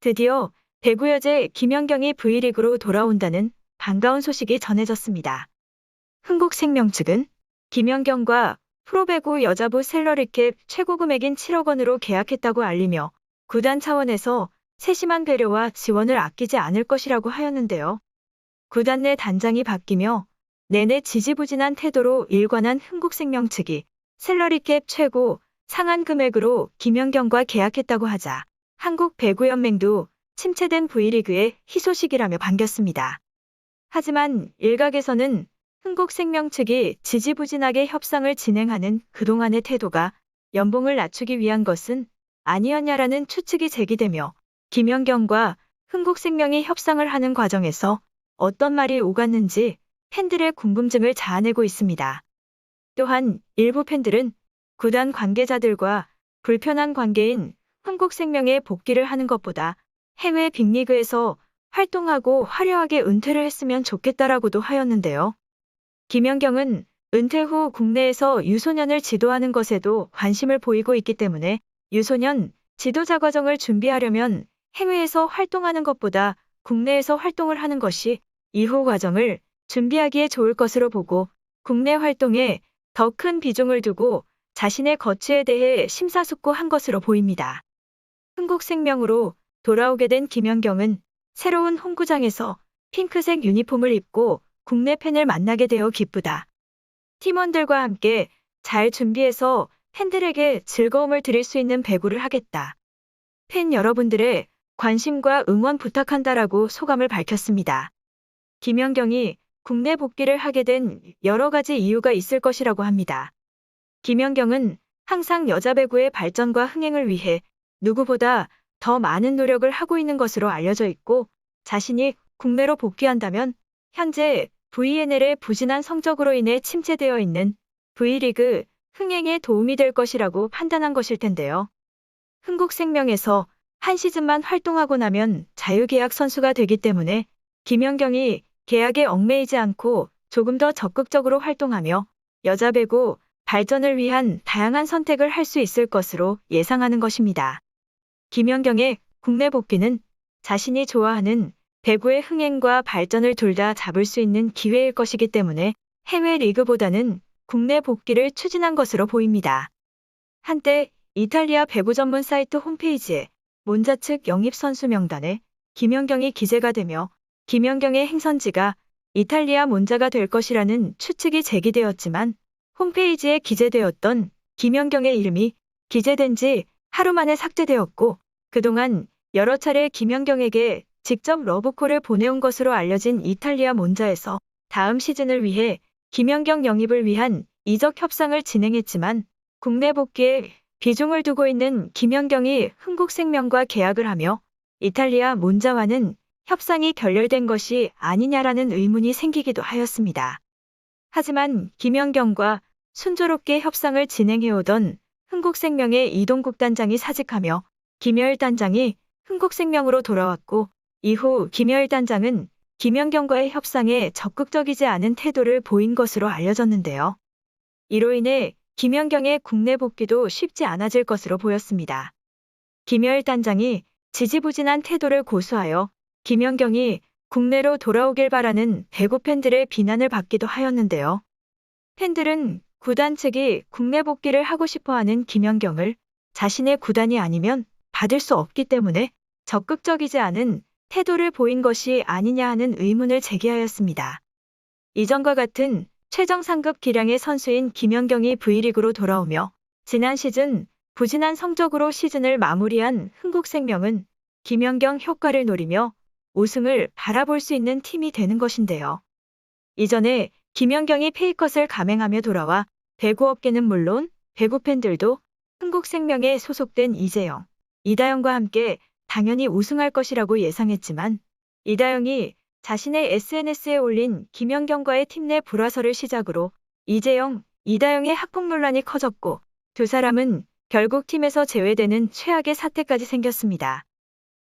드디어 배구 여제 김연경이 V리그로 돌아온다는 반가운 소식이 전해졌습니다. 흥국생명 측은 김연경과 프로배구 여자부 샐러리캡 최고 금액인 7억 원으로 계약했다고 알리며 구단 차원에서 세심한 배려와 지원을 아끼지 않을 것이라고 하였는데요. 구단 내 단장이 바뀌며 내내 지지부진한 태도로 일관한 흥국생명 측이 샐러리캡 최고 상한 금액으로 김연경과 계약했다고 하자 한국배구연맹도 침체된 V리그의 희소식이라며 반겼습니다. 하지만 일각에서는 흥국생명 측이 지지부진하게 협상을 진행하는 그동안의 태도가 연봉을 낮추기 위한 것은 아니었냐라는 추측이 제기되며 김연경과 흥국생명이 협상을 하는 과정에서 어떤 말이 오갔는지 팬들의 궁금증을 자아내고 있습니다. 또한 일부 팬들은 구단 관계자들과 불편한 관계인 흥국생명에 복귀를 하는 것보다 해외 빅리그에서 활동하고 화려하게 은퇴를 했으면 좋겠다라고도 하였는데요. 김연경은 은퇴 후 국내에서 유소년을 지도하는 것에도 관심을 보이고 있기 때문에 유소년 지도자 과정을 준비하려면 해외에서 활동하는 것보다 국내에서 활동을 하는 것이 이후 과정을 준비하기에 좋을 것으로 보고 국내 활동에 더 큰 비중을 두고 자신의 거취에 대해 심사숙고한 것으로 보입니다. 흥국생명으로 돌아오게 된 김연경은 새로운 홈구장에서 핑크색 유니폼을 입고 국내 팬을 만나게 되어 기쁘다. 팀원들과 함께 잘 준비해서 팬들에게 즐거움을 드릴 수 있는 배구를 하겠다. 팬 여러분들의 관심과 응원 부탁한다라고 소감을 밝혔습니다. 김연경이 국내 복귀를 하게 된 여러 가지 이유가 있을 것이라고 합니다. 김연경은 항상 여자 배구의 발전과 흥행을 위해 누구보다 더 많은 노력을 하고 있는 것으로 알려져 있고 자신이 국내로 복귀한다면 현재 VNL의 부진한 성적으로 인해 침체되어 있는 V리그 흥행에 도움이 될 것이라고 판단한 것일 텐데요. 흥국생명에서 한 시즌만 활동하고 나면 자유계약 선수가 되기 때문에 김연경이 계약에 얽매이지 않고 조금 더 적극적으로 활동하며 여자 배구 발전을 위한 다양한 선택을 할 수 있을 것으로 예상하는 것입니다. 김연경의 국내 복귀는 자신이 좋아하는 배구의 흥행과 발전을 둘 다 잡을 수 있는 기회일 것이기 때문에 해외 리그보다는 국내 복귀를 추진한 것으로 보입니다. 한때 이탈리아 배구 전문 사이트 홈페이지에 몬자 측 영입 선수 명단에 김연경이 기재가 되며 김연경의 행선지가 이탈리아 몬자가 될 것이라는 추측이 제기되었지만 홈페이지에 기재되었던 김연경의 이름이 기재된 지 하루 만에 삭제되었고 그동안 여러 차례 김연경에게 직접 러브콜을 보내온 것으로 알려진 이탈리아 몬자에서 다음 시즌을 위해 김연경 영입을 위한 이적 협상을 진행했지만 국내 복귀에 비중을 두고 있는 김연경이 흥국생명과 계약을 하며 이탈리아 몬자와는 협상이 결렬된 것이 아니냐라는 의문이 생기기도 하였습니다. 하지만 김연경과 순조롭게 협상을 진행해오던 흥국생명의 이동국 단장이 사직하며 김여일 단장이 흥국생명으로 돌아왔고 이후 김여일 단장은 김연경과의 협상에 적극적이지 않은 태도를 보인 것으로 알려졌는데요. 이로 인해 김연경의 국내 복귀도 쉽지 않아질 것으로 보였습니다. 김여일 단장이 지지부진한 태도를 고수하여 김연경이 국내로 돌아오길 바라는 배구 팬들의 비난을 받기도 하였는데요. 팬들은 구단 측이 국내 복귀를 하고 싶어하는 김연경을 자신의 구단이 아니면 받을 수 없기 때문에 적극적이지 않은 태도를 보인 것이 아니냐 하는 의문을 제기하였습니다. 이전과 같은 최정 상급 기량의 선수인 김연경이 V리그로 돌아오며 지난 시즌 부진한 성적으로 시즌을 마무리한 흥국생명은 김연경 효과를 노리며 우승을 바라볼 수 있는 팀이 되는 것인데요. 이전에 김연경이 페이컷을 감행하며 돌아와 배구업계는 물론 배구 팬들도 흥국생명에 소속된 이재영, 이다영과 함께 당연히 우승할 것이라고 예상했지만 이다영이 자신의 SNS에 올린 김연경과의 팀 내 불화설을 시작으로 이재영, 이다영의 학폭 논란이 커졌고 두 사람은 결국 팀에서 제외되는 최악의 사태까지 생겼습니다.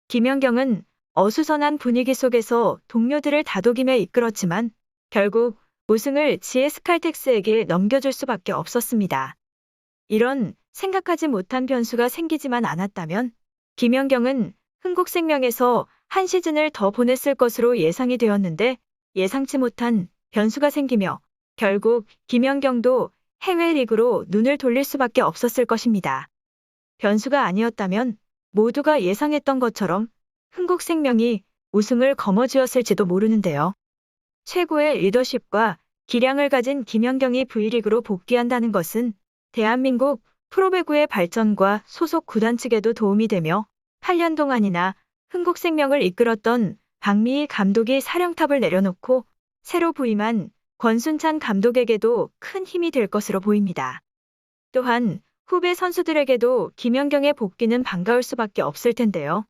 김연경은 어수선한 분위기 속에서 동료들을 다독이며 이끌었지만 결국 우승을 GS 칼텍스에게 넘겨줄 수밖에 없었습니다. 이런 생각하지 못한 변수가 생기지만 않았다면 김연경은 흥국생명에서 한 시즌을 더 보냈을 것으로 예상이 되었는데 예상치 못한 변수가 생기며 결국 김연경도 해외 리그로 눈을 돌릴 수밖에 없었을 것입니다. 변수가 아니었다면 모두가 예상했던 것처럼 흥국생명이 우승을 거머쥐었을지도 모르는데요. 최고의 리더십과 기량을 가진 김연경이 V리그로 복귀한다는 것은 대한민국 프로배구의 발전과 소속 구단 측에도 도움이 되며 8년 동안이나 흥국생명을 이끌었던 박미희 감독이 사령탑을 내려놓고 새로 부임한 권순찬 감독에게도 큰 힘이 될 것으로 보입니다. 또한 후배 선수들에게도 김연경의 복귀는 반가울 수밖에 없을 텐데요.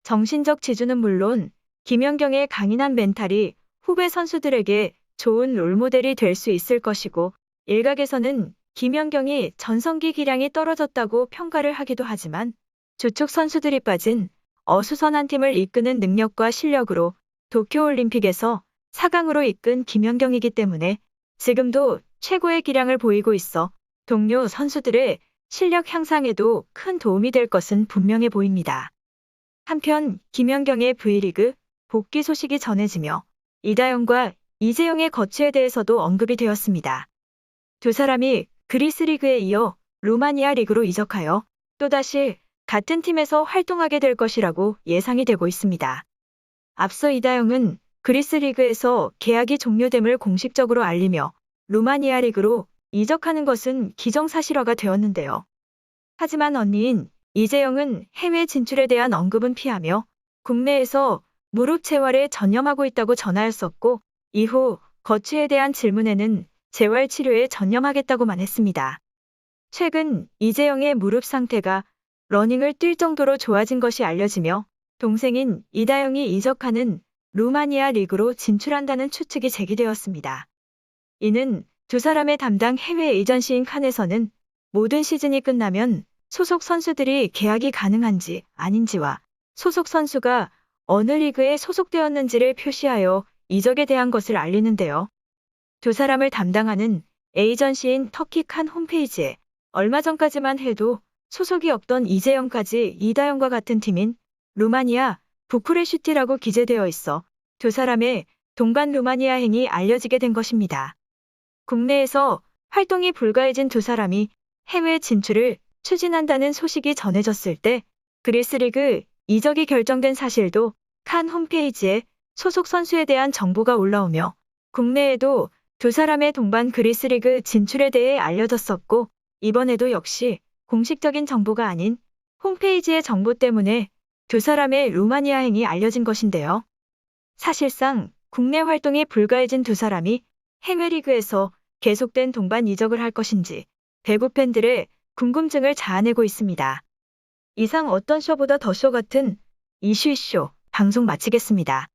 정신적 지주는 물론 김연경의 강인한 멘탈이 후배 선수들에게 좋은 롤모델이 될 수 있을 것이고 일각에서는 김연경이 전성기 기량이 떨어졌다고 평가를 하기도 하지만 주축 선수들이 빠진 어수선한 팀을 이끄는 능력과 실력으로 도쿄올림픽에서 4강으로 이끈 김연경이기 때문에 지금도 최고의 기량을 보이고 있어 동료 선수들의 실력 향상에도 큰 도움이 될 것은 분명해 보입니다. 한편 김연경의 V리그 복귀 소식이 전해지며 이다영과 이재영의 거취에 대해서도 언급이 되었습니다. 두 사람이 그리스 리그에 이어 루마니아 리그로 이적하여 또다시 같은 팀에서 활동하게 될 것이라고 예상이 되고 있습니다. 앞서 이다영은 그리스 리그에서 계약이 종료됨을 공식적으로 알리며 루마니아 리그로 이적하는 것은 기정사실화가 되었는데요. 하지만 언니인 이재영은 해외 진출에 대한 언급은 피하며 국내에서 무릎 재활에 전념하고 있다고 전하였었고 이후 거취에 대한 질문에는 재활 치료에 전념하겠다고만 했습니다. 최근 이재영의 무릎 상태가 러닝을 뛸 정도로 좋아진 것이 알려지며 동생인 이다영이 이적하는 루마니아 리그로 진출한다는 추측이 제기되었습니다. 이는 두 사람의 담당 해외 에이전시인 칸에서는 모든 시즌이 끝나면 소속 선수들이 계약이 가능한지 아닌지와 소속 선수가 어느 리그에 소속되었는지를 표시하여 이적에 대한 것을 알리는데요. 두 사람을 담당하는 에이전시인 터키 칸 홈페이지에 얼마 전까지만 해도 소속이 없던 이재영까지 이다영과 같은 팀인 루마니아 부쿠레슈티라고 기재되어 있어 두 사람의 동반 루마니아행이 알려지게 된 것입니다. 국내에서 활동이 불가해진 두 사람이 해외 진출을 추진한다는 소식이 전해졌을 때 그리스 리그 이적이 결정된 사실도 칸 홈페이지에 소속 선수에 대한 정보가 올라오며 국내에도 두 사람의 동반 그리스 리그 진출에 대해 알려졌었고 이번에도 역시 공식적인 정보가 아닌 홈페이지의 정보 때문에 두 사람의 루마니아행이 알려진 것인데요. 사실상 국내 활동이 불가해진 두 사람이 해외 리그에서 계속된 동반 이적을 할 것인지 배구 팬들의 궁금증을 자아내고 있습니다. 이상 어떤 쇼보다 더 쇼 같은 이슈 방송 마치겠습니다.